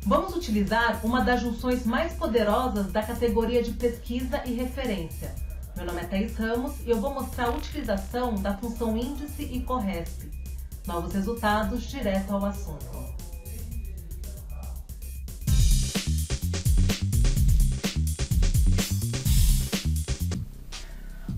Vamos utilizar uma das junções mais poderosas da categoria de pesquisa e referência. Meu nome é Thaís Ramos e eu vou mostrar a utilização da função índice e corresp. Novos resultados, direto ao assunto.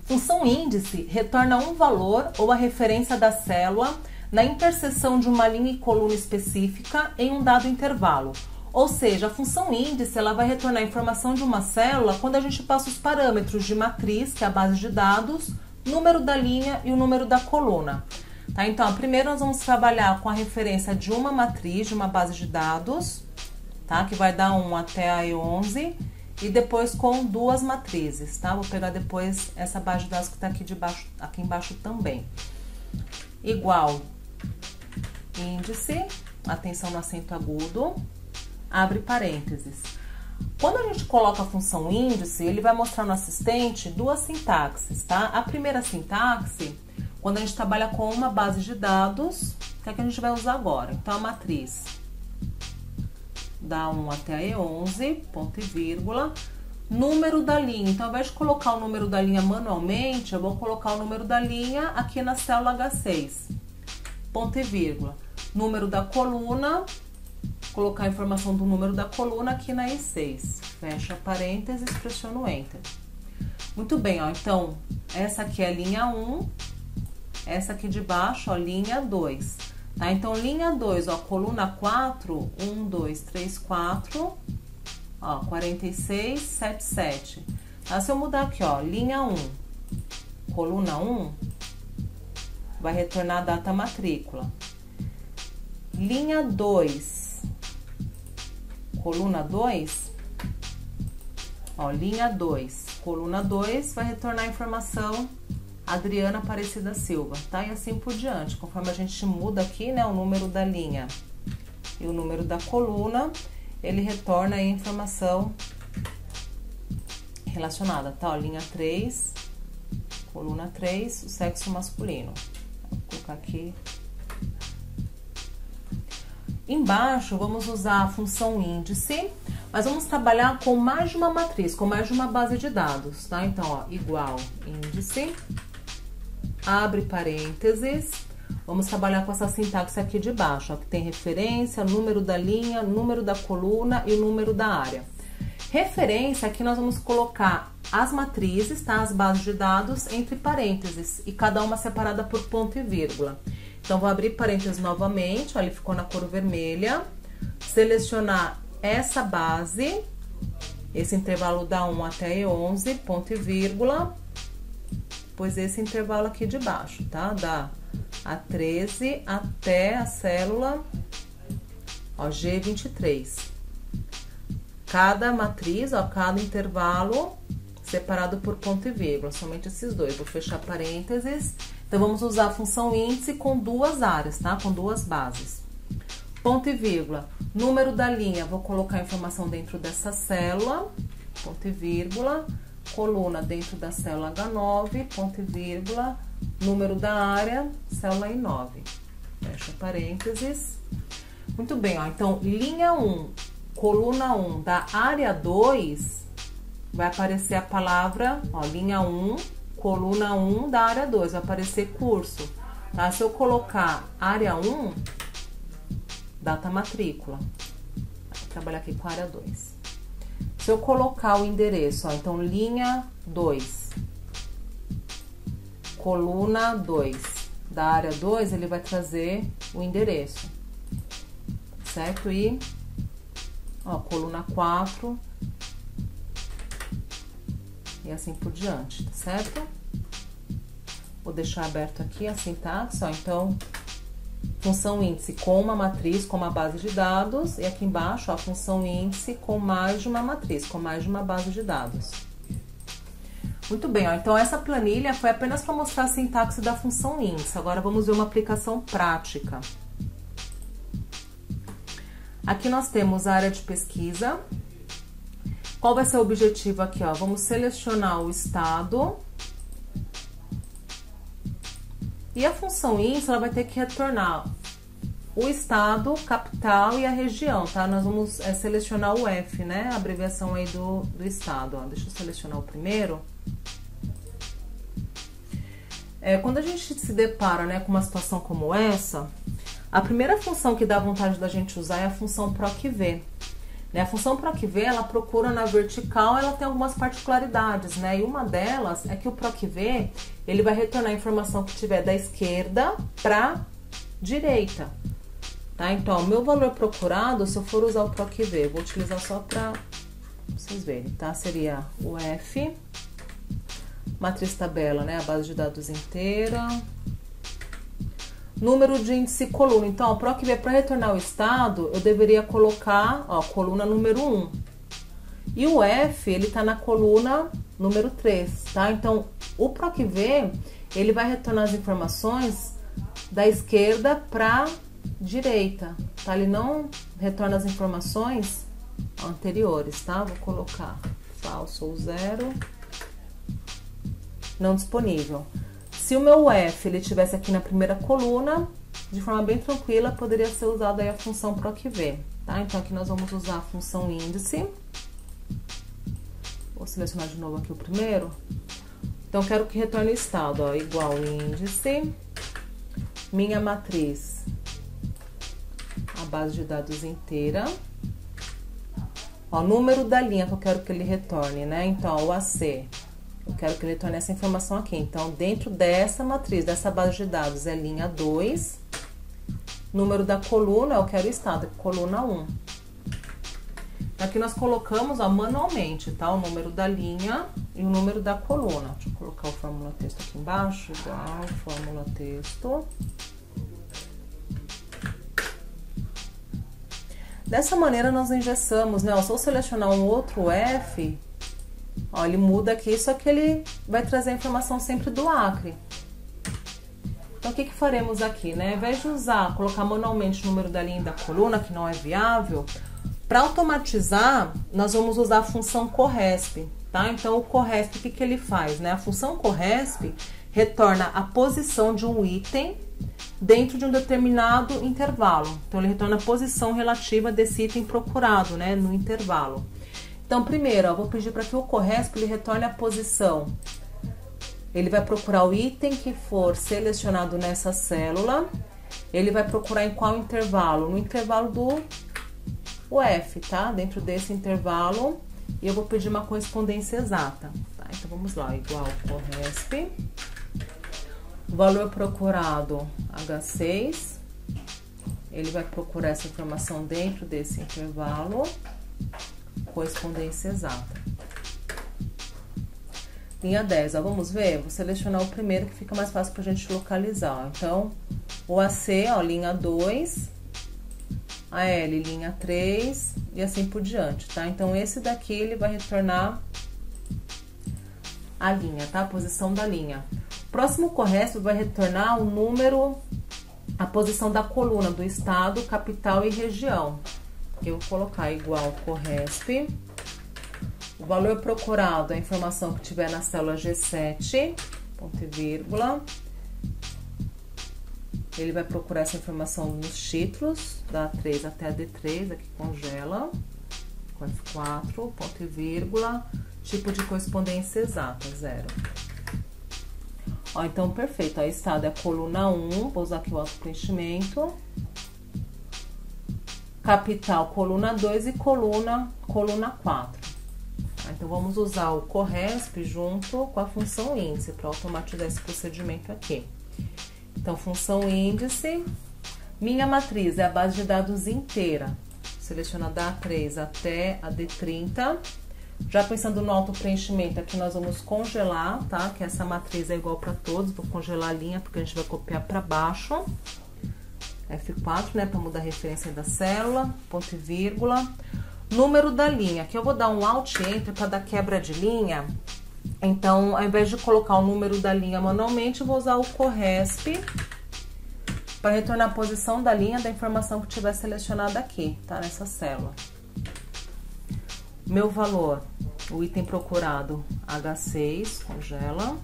Função índice retorna um valor ou a referência da célula na interseção de uma linha e coluna específica em um dado intervalo. Ou seja, a função índice ela vai retornar a informação de uma célula quando a gente passa os parâmetros de matriz, que é a base de dados, número da linha e o número da coluna. Tá? Então, primeiro nós vamos trabalhar com a referência de uma matriz, de uma base de dados, tá? Que vai dar 1 até a E11, e depois com duas matrizes, tá? Vou pegar depois essa base de dados que está aqui embaixo também. Igual índice, atenção no acento agudo, abre parênteses. Quando a gente coloca a função índice, ele vai mostrar no assistente duas sintaxes, tá? A primeira sintaxe, quando a gente trabalha com uma base de dados, que é a que a gente vai usar agora. Então, a matriz dá 1 até a E11, ponto e vírgula, número da linha. Então, ao invés de colocar o número da linha manualmente, eu vou colocar o número da linha aqui na célula H6, ponto e vírgula. Número da coluna, colocar a informação do número da coluna aqui na E6. Fecha parênteses, pressiono Enter. Muito bem, ó. Então, essa aqui é a linha 1, essa aqui de baixo, ó, linha 2. Tá? Então, linha 2, ó, coluna 4, 1, 2, 3, 4, ó, 46, 7, 7. Tá? Se eu mudar aqui, ó, linha 1, coluna 1, vai retornar a data matrícula. Linha 2, coluna 2, ó, linha 2, coluna 2, vai retornar a informação Adriana Aparecida Silva, tá? E assim por diante, conforme a gente muda aqui, né, o número da linha e o número da coluna, ele retorna a informação relacionada, tá? Ó, linha 3, coluna 3, o sexo masculino. Vou colocar aqui. Embaixo, vamos usar a função índice, mas vamos trabalhar com mais de uma matriz, com mais de uma base de dados, tá? Então, ó, igual índice, abre parênteses, vamos trabalhar com essa sintaxe aqui de baixo, ó, que tem referência, número da linha, número da coluna e o número da área. Referência, aqui nós vamos colocar as matrizes, tá? As bases de dados entre parênteses, e cada uma separada por ponto e vírgula. Então, vou abrir parênteses novamente, ó, ele ficou na cor vermelha, selecionar essa base, esse intervalo dá 1 até E11, ponto e vírgula, pois esse intervalo aqui de baixo, tá? Da A13 até a célula, ó, G23. Cada matriz, ó, cada intervalo separado por ponto e vírgula, somente esses dois. Vou fechar parênteses. Então, vamos usar a função índice com duas áreas, tá? Com duas bases. Ponto e vírgula. Número da linha, vou colocar a informação dentro dessa célula, ponto e vírgula. Coluna dentro da célula H9, ponto e vírgula. Número da área, célula I9. Fecha parênteses. Muito bem, ó. Então, linha 1, coluna 1 da área 2, vai aparecer a palavra, ó, linha 1, coluna 1 da área 2, vai aparecer curso, tá? Se eu colocar área 1, data matrícula, vou trabalhar aqui com a área 2. Se eu colocar o endereço, ó, então linha 2, coluna 2 da área 2, ele vai trazer o endereço, certo? E, ó, coluna 4, e assim por diante, tá certo? Vou deixar aberto aqui a sintaxe, ó, então, função índice com uma matriz, com uma base de dados, e aqui embaixo, ó, a função índice com mais de uma matriz, com mais de uma base de dados. Muito bem, ó, então essa planilha foi apenas para mostrar a sintaxe da função índice. Agora vamos ver uma aplicação prática. Aqui nós temos a área de pesquisa. Qual vai ser o objetivo aqui, ó? Vamos selecionar o estado. E a função índice, ela vai ter que retornar o estado, capital e a região, tá? Nós vamos selecionar o F, né? A abreviação aí do estado, ó. Deixa eu selecionar o primeiro. Quando a gente se depara, né, com uma situação como essa, a primeira função que dá vontade da gente usar é a função PROC-V. Né? A função PROC-V, ela procura na vertical, ela tem algumas particularidades, né? E uma delas é que o PROC-V, ele vai retornar a informação que tiver da esquerda para direita. Tá? Então, o meu valor procurado, se eu for usar o PROC-V, vou utilizar só para vocês verem, tá? Seria o F, matriz tabela, né? A base de dados inteira. Número de índice coluna. Então, o PROC-V, para retornar o estado, eu deveria colocar, ó, coluna número 1. E o F, ele tá na coluna número 3, tá? Então, o PROC-V, ele vai retornar as informações da esquerda para direita, tá? Ele não retorna as informações anteriores, tá? Vou colocar falso ou 0, não disponível. Se o meu F, ele tivesse aqui na primeira coluna, de forma bem tranquila, poderia ser usada aí a função PROC-V, tá? Então, aqui nós vamos usar a função índice. Vou selecionar de novo aqui o primeiro. Então, quero que retorne o estado, ó, igual índice, minha matriz, a base de dados inteira. Ó, número da linha que eu quero que ele retorne, né? Então, o AC, eu quero que ele retorne essa informação aqui. Então, dentro dessa matriz, dessa base de dados, é linha 2. Número da coluna, eu quero o estado, coluna 1. Aqui nós colocamos, ó, manualmente, tá? O número da linha e o número da coluna. Deixa eu colocar o fórmula texto aqui embaixo, igual, fórmula texto. Dessa maneira, nós engessamos, né? Ó, se eu selecionar um outro F, ó, ele muda aqui, só que ele vai trazer a informação sempre do Acre. Então, o que faremos aqui, né? Ao invés de usar, colocar manualmente o número da linha e da coluna, que não é viável, para automatizar, nós vamos usar a função CORRESP, tá? Então, o CORRESP, o que ele faz, né? A função CORRESP retorna a posição de um item dentro de um determinado intervalo. Então, ele retorna a posição relativa desse item procurado, né? No intervalo. Então, primeiro, eu vou pedir para que o CORRESP ele retorne a posição. Ele vai procurar o item que for selecionado nessa célula. Ele vai procurar em qual intervalo? No intervalo do F, tá? Dentro desse intervalo. E eu vou pedir uma correspondência exata. Tá? Então, vamos lá. Igual CORRESP. O valor procurado, H6. Ele vai procurar essa informação dentro desse intervalo. Correspondência exata. Linha 10, ó, vamos ver? Vou selecionar o primeiro que fica mais fácil pra gente localizar, ó. Então, o AC, ó, linha 2, a L, linha 3 e assim por diante, tá? Então, esse daqui, ele vai retornar a linha, tá? A posição da linha. O próximo CORRESP vai retornar o número, a posição da coluna do estado, capital e região. Eu vou colocar igual CORRESP. O valor procurado, a informação que tiver na célula G7, ponto e vírgula. Ele vai procurar essa informação nos títulos, da A3 até a D3, aqui congela. Com F4, ponto e vírgula. Tipo de correspondência exata, 0. Ó, então, perfeito. Ó, estado é a coluna 1, vou usar aqui o auto-preenchimento. Capital, coluna 2 e coluna 4. Então, vamos usar o CORRESP junto com a função índice para automatizar esse procedimento aqui. Então, função índice, minha matriz é a base de dados inteira, seleciona da A3 até a D30. Já pensando no auto-preenchimento, aqui nós vamos congelar, tá? Que essa matriz é igual para todos, vou congelar a linha porque a gente vai copiar para baixo. F4, né, para mudar a referência da célula, ponto e vírgula. Número da linha, aqui eu vou dar um Alt Enter para dar quebra de linha. Então, ao invés de colocar o número da linha manualmente, eu vou usar o CORRESP para retornar a posição da linha da informação que tiver selecionada aqui, tá? Nessa célula. Meu valor, o item procurado, H6, congela,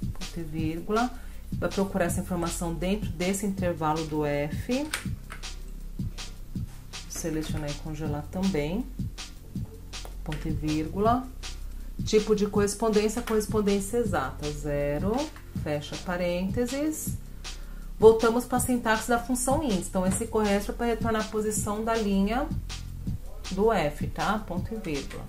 ponto e vírgula. vai procurar essa informação dentro desse intervalo do F. Selecionar e congelar também. Ponto e vírgula. Tipo de correspondência, correspondência exata, 0, fecha parênteses. Voltamos para a sintaxe da função índice. Então, esse CORRESP é para retornar a posição da linha do F, tá? Ponto e vírgula.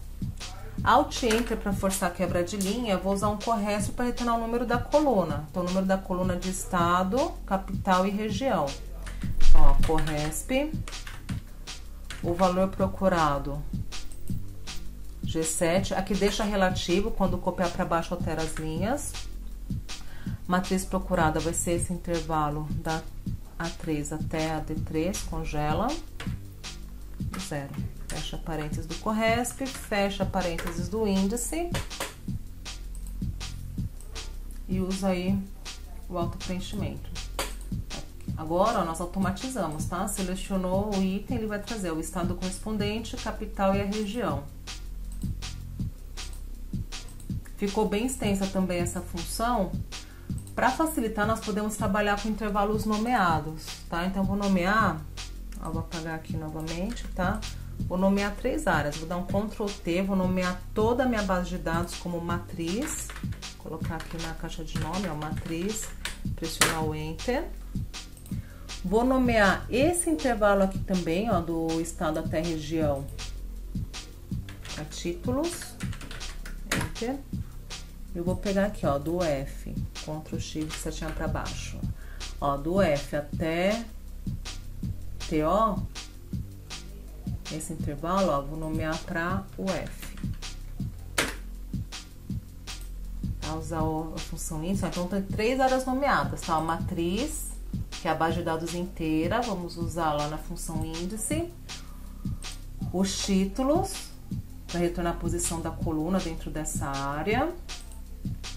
Alt Enter para forçar a quebra de linha, eu vou usar um CORRESP para retornar o número da coluna. Então, o número da coluna de estado, capital e região. Então, ó, CORRESP, o valor procurado, G7, aqui deixa relativo, quando copiar para baixo altera as linhas. Matriz procurada vai ser esse intervalo da A3 até a D3, congela, 0. Fecha parênteses do CORRESP, fecha parênteses do índice e usa aí o autopreenchimento. Agora, ó, nós automatizamos, tá? Selecionou o item, ele vai trazer o estado correspondente, capital e a região. Ficou bem extensa também essa função. Para facilitar, nós podemos trabalhar com intervalos nomeados, tá? Então, vou nomear, ó, vou apagar aqui novamente, tá? Vou nomear 3 áreas, vou dar um Ctrl T, vou nomear toda a minha base de dados como matriz, vou colocar aqui na caixa de nome, ó, matriz, pressionar o Enter. Vou nomear esse intervalo aqui também, ó, do estado até região, a títulos, Enter. Eu vou pegar aqui, ó, do F, Ctrl Shift, setinha para baixo, ó, do F até TO, esse intervalo, ó, vou nomear para o F. Tá, usar a função índice, então tem 3 áreas nomeadas, tá? A matriz, que é a base de dados inteira, vamos usar lá na função índice. Os títulos, para retornar a posição da coluna dentro dessa área.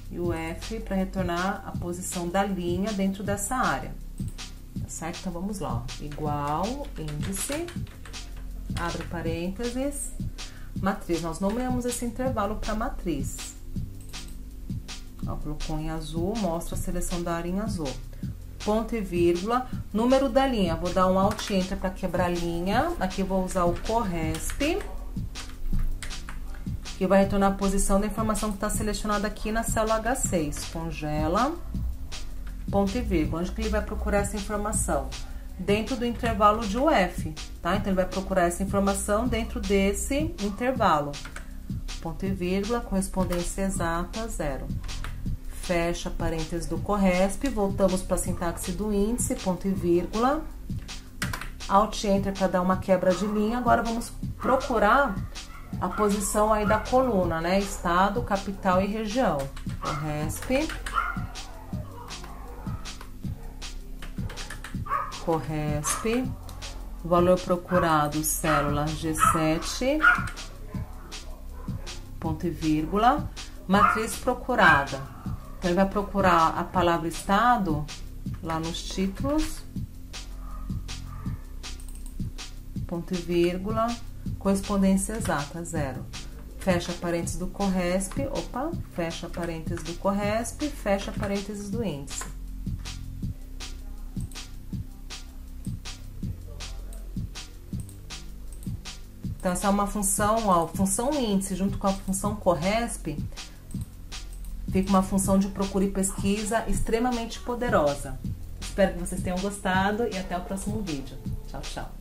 E o F para retornar a posição da linha dentro dessa área. Tá certo? Então, vamos lá, ó. Igual, índice, abre parênteses, matriz. Nós nomeamos esse intervalo para matriz. Ó, colocou em azul, mostra a seleção da área em azul. Ponto e vírgula, número da linha. Vou dar um Alt Enter para quebrar a linha. Aqui vou usar o CORRESP, que vai retornar a posição da informação que está selecionada aqui na célula H6. Congela, ponto e vírgula. Onde que ele vai procurar essa informação? Dentro do intervalo de UF, tá? Então, ele vai procurar essa informação dentro desse intervalo. Ponto e vírgula, correspondência exata, 0. Fecha parênteses do CORRESP, voltamos para a sintaxe do índice, ponto e vírgula. Alt Enter para dar uma quebra de linha. Agora, vamos procurar a posição aí da coluna, né? Estado, capital e região. CORRESP. CORRESP. Valor procurado, célula G7. Ponto e vírgula. Matriz procurada. Então, ele vai procurar a palavra estado lá nos títulos. Ponto e vírgula. Correspondência exata, 0. Fecha parênteses do CORRESP, opa, fecha parênteses do CORRESP, fecha parênteses do índice. Então, essa é uma função, ó, função índice junto com a função CORRESP, fica uma função de procura e pesquisa extremamente poderosa. Espero que vocês tenham gostado e até o próximo vídeo. Tchau, tchau.